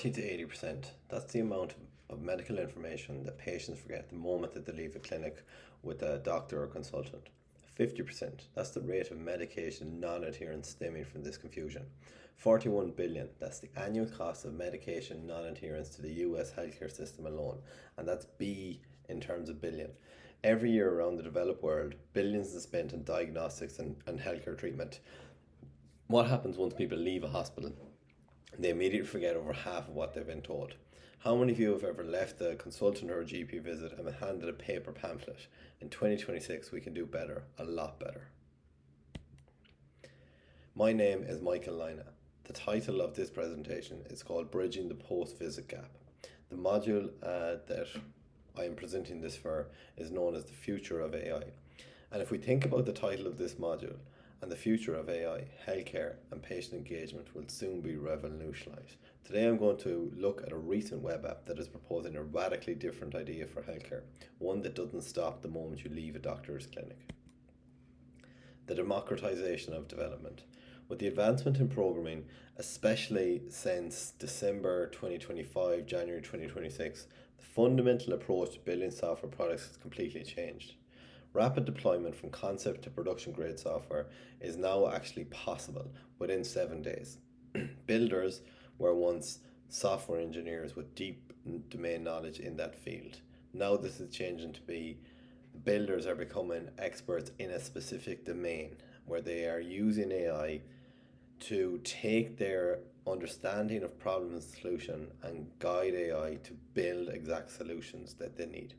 To 80%. That's the amount of medical information that patients forget the moment that they leave a clinic with a doctor or consultant. 50%. That's the rate of medication non adherence stemming from this confusion. 41 billion. That's the annual cost of medication non adherence to the US healthcare system alone. And that's B in terms of billion. Every year around the developed world, billions are spent on diagnostics and healthcare treatment. What happens once people leave a hospital? They immediately forget over half of what they've been told. How many of you have ever left a consultant or a GP visit and been handed a paper pamphlet? In 2026, we can do better, a lot better. My name is Michael Lynagh. The title of this presentation is called Bridging the Post-Visit Gap. The module that I am presenting this for is known as the future of AI. And if we think about the title of this module, and the future of AI, healthcare, and patient engagement will soon be revolutionised. Today I'm going to look at a recent web app that is proposing a radically different idea for healthcare, one that doesn't stop the moment you leave a doctor's clinic. The democratization of development. With the advancement in programming, especially since December 2025, January 2026, the fundamental approach to building software products has completely changed. Rapid deployment from concept to production grade software is now actually possible within 7 days. Builders were once software engineers with deep domain knowledge in that field. Now this is changing to be builders are becoming experts in a specific domain where they are using AI to take their understanding of problem and solution and guide AI to build exact solutions that they need.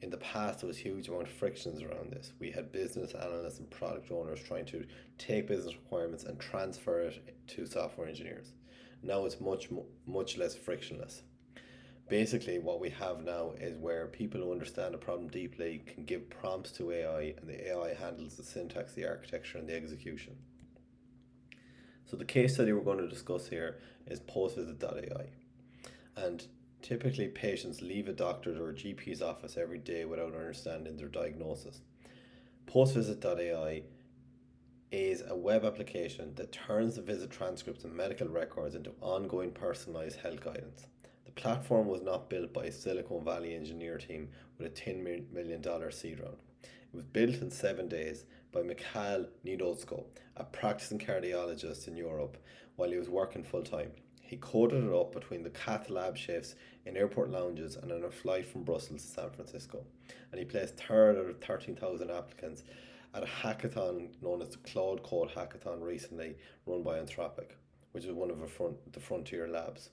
In the past, there was huge amount of frictions around this. We had business analysts and product owners trying to take business requirements and transfer it to software engineers. Now it's much less frictionless. Basically, what we have now is where people who understand a problem deeply can give prompts to AI, and the AI handles the syntax, the architecture, and the execution. So the case study we're going to discuss here is postvisit.ai. And typically, patients leave a doctor's or a GP's office every day without understanding their diagnosis. Postvisit.ai is a web application that turns the visit transcripts and medical records into ongoing personalized health guidance. The platform was not built by a Silicon Valley engineer team with a $10 million seed round. It was built in 7 days by Mikhail Nidotsko, a practicing cardiologist in Europe, while he was working full time. He coded it up between the cath lab shifts in airport lounges and on a flight from Brussels to San Francisco. And he placed third out of 13,000 applicants at a hackathon known as the Cloud Code Hackathon recently run by Anthropic, which is one of the frontier labs.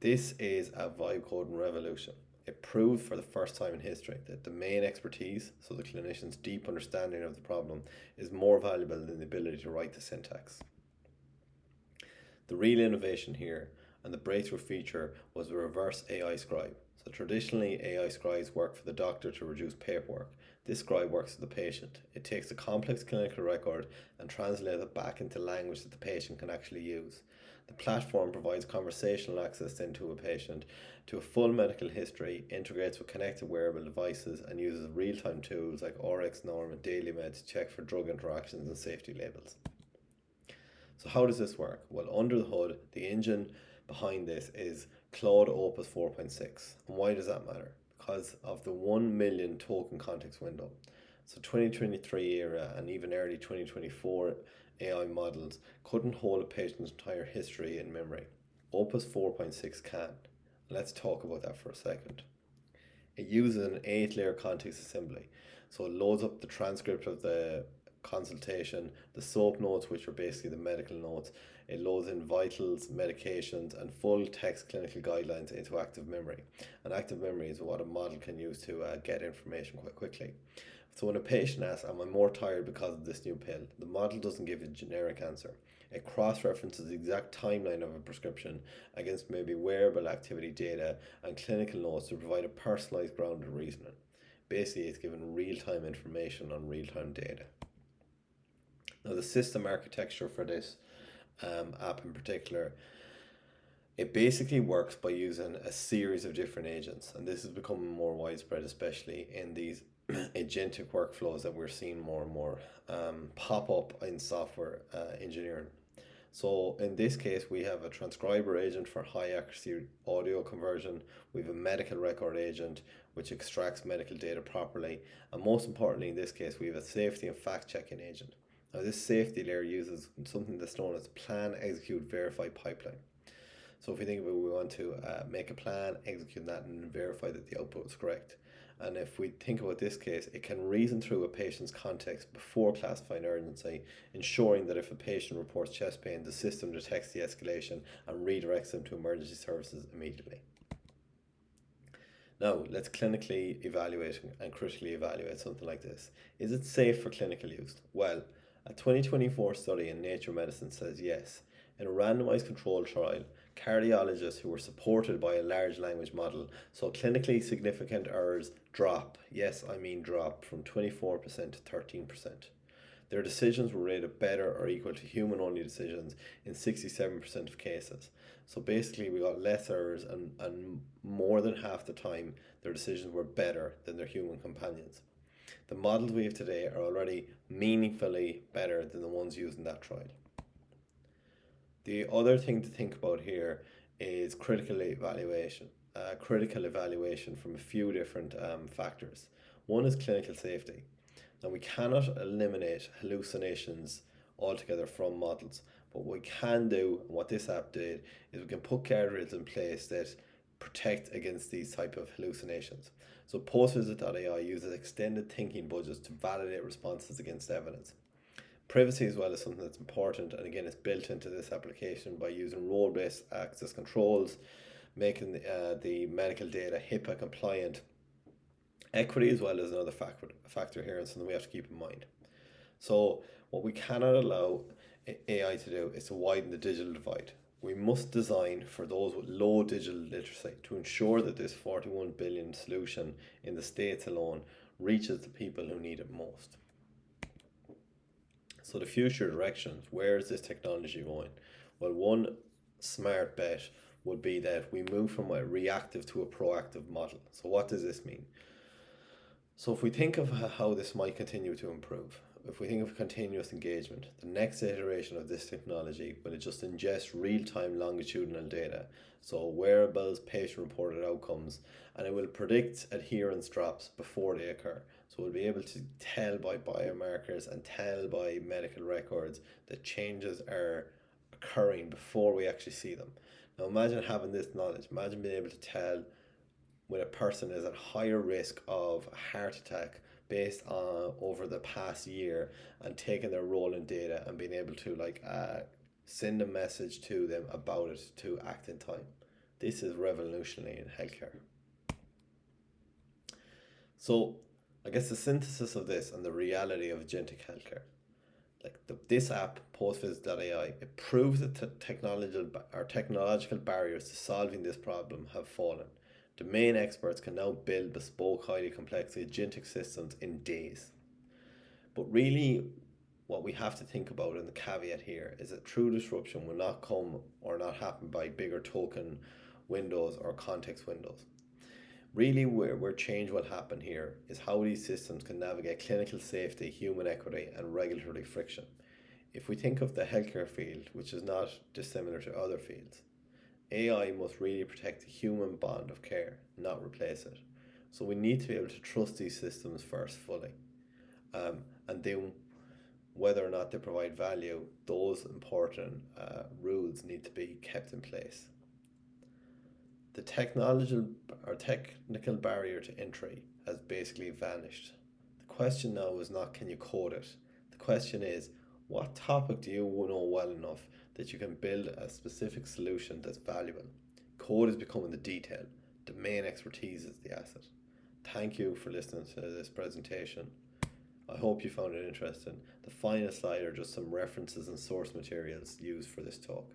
This is a vibe coding revolution. It proved for the first time in history that domain expertise, so the clinician's deep understanding of the problem, is more valuable than the ability to write the syntax. The real innovation here and the breakthrough feature was the reverse AI scribe. So traditionally, AI scribes work for the doctor to reduce paperwork. This scribe works for the patient. It takes a complex clinical record and translates it back into language that the patient can actually use. The platform provides conversational access into a patient to a full medical history, integrates with connected wearable devices, and uses real-time tools like RxNorm and DailyMed to check for drug interactions and safety labels. So how does this work? Well, under the hood, the engine behind this is Claude Opus 4.6. And why does that matter? Because of the 1 million token context window. So 2023 era and even early 2024 AI models couldn't hold a patient's entire history in memory. Opus 4.6 can. Let's talk about that for a second. It uses an 8-layer context assembly. So it loads up the transcript of the consultation, the SOAP notes, which are basically the medical notes. It loads in vitals, medications, and full text clinical guidelines into active memory. And active memory is what a model can use to get information quite quickly. So when a patient asks, am I more tired because of this new pill? The model doesn't give a generic answer. It cross-references the exact timeline of a prescription against maybe wearable activity data and clinical notes to provide a personalized grounded reasoning. Basically, it's given real-time information on real-time data. Now, the system architecture for this app in particular, it basically works by using a series of different agents, and this is becoming more widespread, especially in these agentic workflows that we're seeing more and more pop up in software engineering. So in this case, we have a transcriber agent for high accuracy audio conversion. We have a medical record agent which extracts medical data properly. And most importantly, in this case, we have a safety and fact checking agent. Now, this safety layer uses something that's known as plan, execute, verify pipeline. So if we think about it, we want to make a plan, execute that, and verify that the output is correct. And if we think about this case, it can reason through a patient's context before classifying urgency, ensuring that if a patient reports chest pain, the system detects the escalation and redirects them to emergency services immediately. Now, let's clinically evaluate and critically evaluate something like this. Is it safe for clinical use? Well, a 2024 study in Nature Medicine says yes. In a randomized controlled trial, cardiologists who were supported by a large language model saw clinically significant errors drop, yes, I mean drop, from 24% to 13%. Their decisions were rated better or equal to human-only decisions in 67% of cases. So basically we got less errors and more than half the time their decisions were better than their human companions. The models we have today are already meaningfully better than the ones used in that trial. The other thing to think about here is critical evaluation. Critical evaluation from a few different factors. One is clinical safety. Now, we cannot eliminate hallucinations altogether from models, but what we can do, and what this app did, is we can put guardrails in place that protect against these type of hallucinations. So postvisit.ai uses extended thinking budgets to validate responses against evidence. Privacy as well is something that's important, and again, it's built into this application by using role-based access controls, making the medical data HIPAA compliant. Equity as well is another factor here, and something we have to keep in mind. So what we cannot allow AI to do is to widen the digital divide. We must design for those with low digital literacy to ensure that this 41 billion solution in the States alone reaches the people who need it most. So the future directions, where is this technology going? Well, one smart bet would be that we move from a reactive to a proactive model. So what does this mean? So if we think of how this might continue to improve, if we think of continuous engagement, the next iteration of this technology will just ingest real-time longitudinal data, so wearables, patient-reported outcomes, and it will predict adherence drops before they occur. So we'll be able to tell by biomarkers and tell by medical records that changes are occurring before we actually see them. Now imagine having this knowledge, imagine being able to tell when a person is at higher risk of a heart attack based on over the past year, and taking their role in data and being able to send a message to them about it to act in time. This is revolutionary in healthcare. So I guess the synthesis of this and the reality of agentic healthcare, this app, postvisit.ai, it proves that technological barriers to solving this problem have fallen. Domain experts can now build bespoke, highly complex agentic systems in days. But really, what we have to think about, and the caveat here, is that true disruption will not come or not happen by bigger token windows or context windows. Really, where change will happen here is how these systems can navigate clinical safety, human equity, and regulatory friction. If we think of the healthcare field, which is not dissimilar to other fields, AI must really protect the human bond of care, not replace it. So we need to be able to trust these systems first fully. And then whether or not they provide value, those important rules need to be kept in place. The technical barrier to entry has basically vanished. The question now is not can you code it. The question is, what topic do you know well enough that you can build a specific solution that's valuable? Code is becoming the detail. Domain expertise is the asset. Thank you for listening to this presentation. I hope you found it interesting. The final slide are just some references and source materials used for this talk.